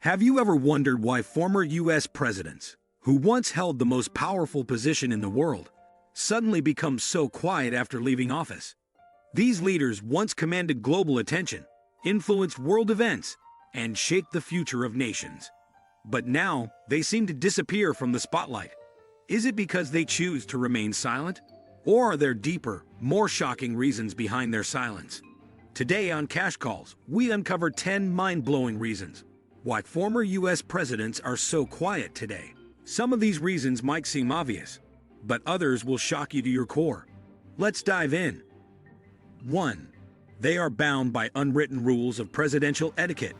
Have you ever wondered why former U.S. presidents, who once held the most powerful position in the world, suddenly become so quiet after leaving office? These leaders once commanded global attention, influenced world events, and shaped the future of nations. But now, they seem to disappear from the spotlight. Is it because they choose to remain silent? Or are there deeper, more shocking reasons behind their silence? Today on Cash Calls, we uncover 10 mind-blowing reasons why former U.S. presidents are so quiet today. Some of these reasons might seem obvious, but others will shock you to your core. Let's dive in. 1. They are bound by unwritten rules of presidential etiquette.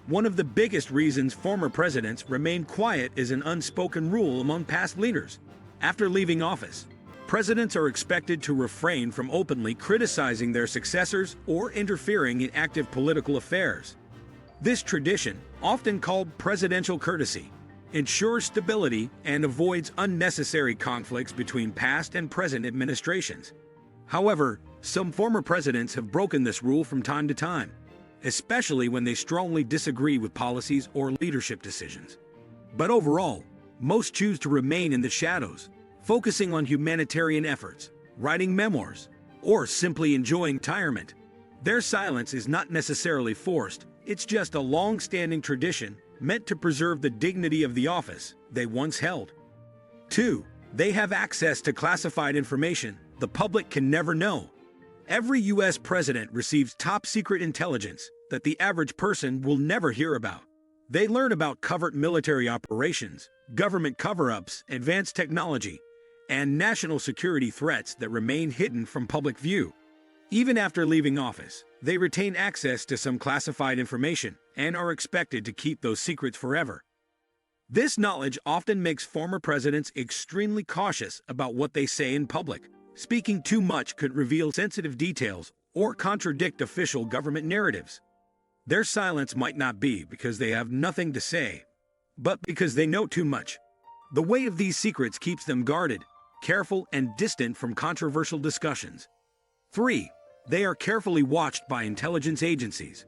One of the biggest reasons former presidents remain quiet is an unspoken rule among past leaders. After leaving office, presidents are expected to refrain from openly criticizing their successors or interfering in active political affairs. This tradition, often called presidential courtesy, ensures stability and avoids unnecessary conflicts between past and present administrations. However, some former presidents have broken this rule from time to time, especially when they strongly disagree with policies or leadership decisions. But overall, most choose to remain in the shadows, focusing on humanitarian efforts, writing memoirs, or simply enjoying retirement. Their silence is not necessarily forced, it's just a long-standing tradition meant to preserve the dignity of the office they once held. 2. They have access to classified information the public can never know. Every U.S. president receives top-secret intelligence that the average person will never hear about. They learn about covert military operations, government cover-ups, advanced technology, and national security threats that remain hidden from public view. Even after leaving office, they retain access to some classified information and are expected to keep those secrets forever. This knowledge often makes former presidents extremely cautious about what they say in public. Speaking too much could reveal sensitive details or contradict official government narratives. Their silence might not be because they have nothing to say, but because they know too much. The weight of these secrets keeps them guarded, careful, and distant from controversial discussions. 3. They are carefully watched by intelligence agencies.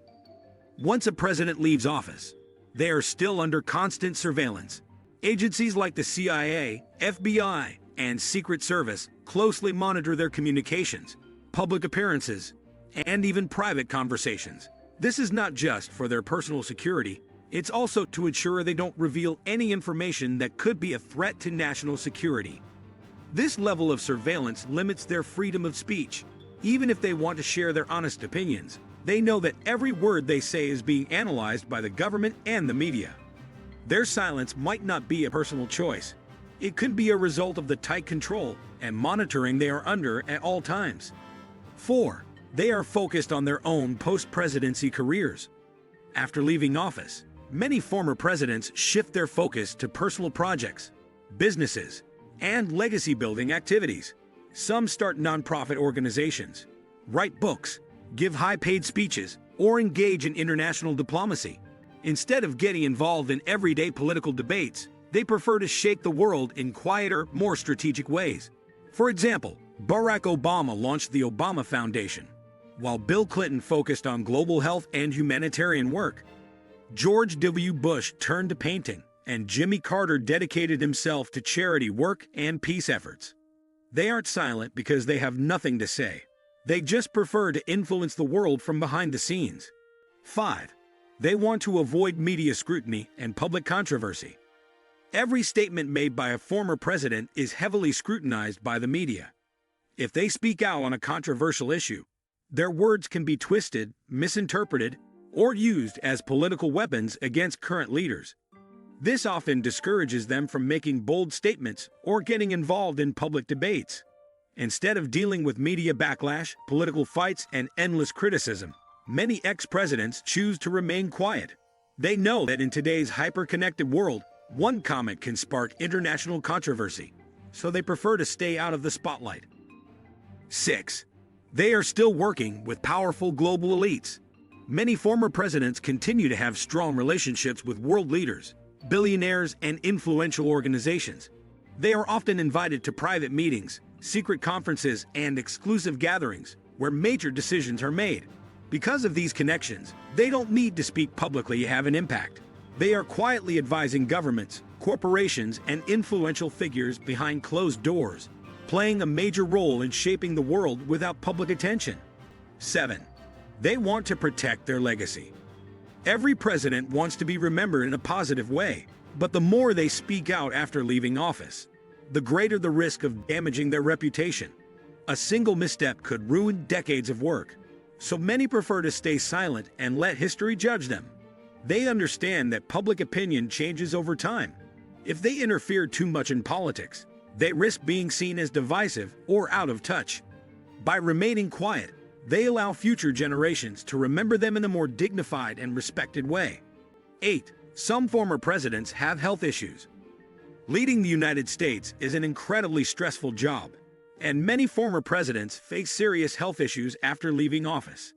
Once a president leaves office, they are still under constant surveillance. Agencies like the CIA, FBI, and Secret Service closely monitor their communications, public appearances, and even private conversations. This is not just for their personal security, it's also to ensure they don't reveal any information that could be a threat to national security. This level of surveillance limits their freedom of speech. Even if they want to share their honest opinions, they know that every word they say is being analyzed by the government and the media. Their silence might not be a personal choice. It could be a result of the tight control and monitoring they are under at all times. 4. They are focused on their own post-presidency careers. After leaving office, many former presidents shift their focus to personal projects, businesses, and legacy-building activities. Some start nonprofit organizations, write books, give high-paid speeches, or engage in international diplomacy. Instead of getting involved in everyday political debates, they prefer to shake the world in quieter, more strategic ways. For example, Barack Obama launched the Obama Foundation, while Bill Clinton focused on global health and humanitarian work. George W. Bush turned to painting, and Jimmy Carter dedicated himself to charity work and peace efforts. They aren't silent because they have nothing to say. They just prefer to influence the world from behind the scenes. 5. They want to avoid media scrutiny and public controversy. Every statement made by a former president is heavily scrutinized by the media. If they speak out on a controversial issue, their words can be twisted, misinterpreted, or used as political weapons against current leaders. This often discourages them from making bold statements or getting involved in public debates. Instead of dealing with media backlash, political fights, and endless criticism, many ex-presidents choose to remain quiet. They know that in today's hyper-connected world, one comment can spark international controversy, so they prefer to stay out of the spotlight. 6. They are still working with powerful global elites. Many former presidents continue to have strong relationships with world leaders, billionaires, and influential organizations. They are often invited to private meetings, secret conferences, and exclusive gatherings where major decisions are made. Because of these connections, they don't need to speak publicly to have an impact. They are quietly advising governments, corporations, and influential figures behind closed doors, playing a major role in shaping the world without public attention. 7. They want to protect their legacy. Every president wants to be remembered in a positive way, but the more they speak out after leaving office, the greater the risk of damaging their reputation. A single misstep could ruin decades of work, so many prefer to stay silent and let history judge them. They understand that public opinion changes over time. If they interfere too much in politics, they risk being seen as divisive or out of touch. By remaining quiet, they allow future generations to remember them in a more dignified and respected way. 8. Some former presidents have health issues. Leading the United States is an incredibly stressful job, and many former presidents face serious health issues after leaving office.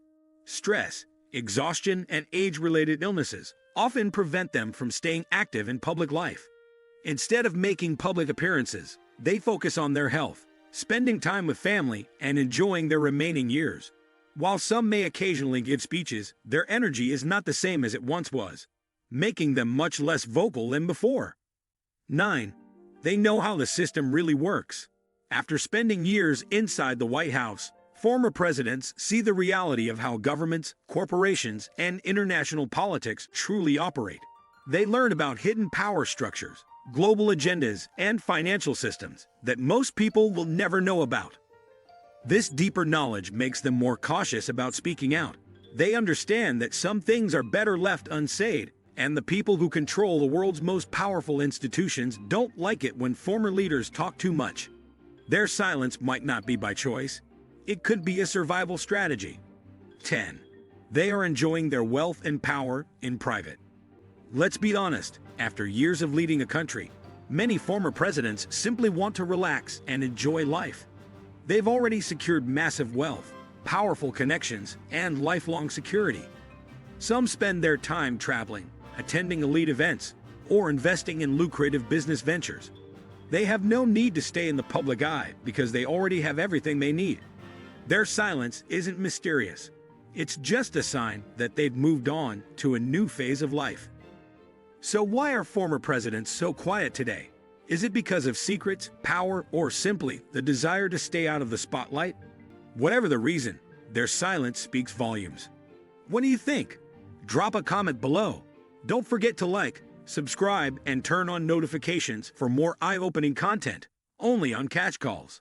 Stress, exhaustion, and age-related illnesses often prevent them from staying active in public life. Instead of making public appearances, they focus on their health, spending time with family, and enjoying their remaining years. While some may occasionally give speeches, their energy is not the same as it once was, making them much less vocal than before. 9. They know how the system really works. After spending years inside the White House, former presidents see the reality of how governments, corporations, and international politics truly operate. They learn about hidden power structures, global agendas, and financial systems that most people will never know about. This deeper knowledge makes them more cautious about speaking out. They understand that some things are better left unsaid, and the people who control the world's most powerful institutions don't like it when former leaders talk too much. Their silence might not be by choice. It could be a survival strategy. 10. They are enjoying their wealth and power in private. Let's be honest, after years of leading a country, many former presidents simply want to relax and enjoy life. They've already secured massive wealth, powerful connections, and lifelong security. Some spend their time traveling, attending elite events, or investing in lucrative business ventures. They have no need to stay in the public eye because they already have everything they need. Their silence isn't mysterious. It's just a sign that they've moved on to a new phase of life. So why are former presidents so quiet today? Is it because of secrets, power, or simply the desire to stay out of the spotlight? Whatever the reason, their silence speaks volumes. What do you think? Drop a comment below. Don't forget to like, subscribe, and turn on notifications for more eye-opening content, only on Catch Calls.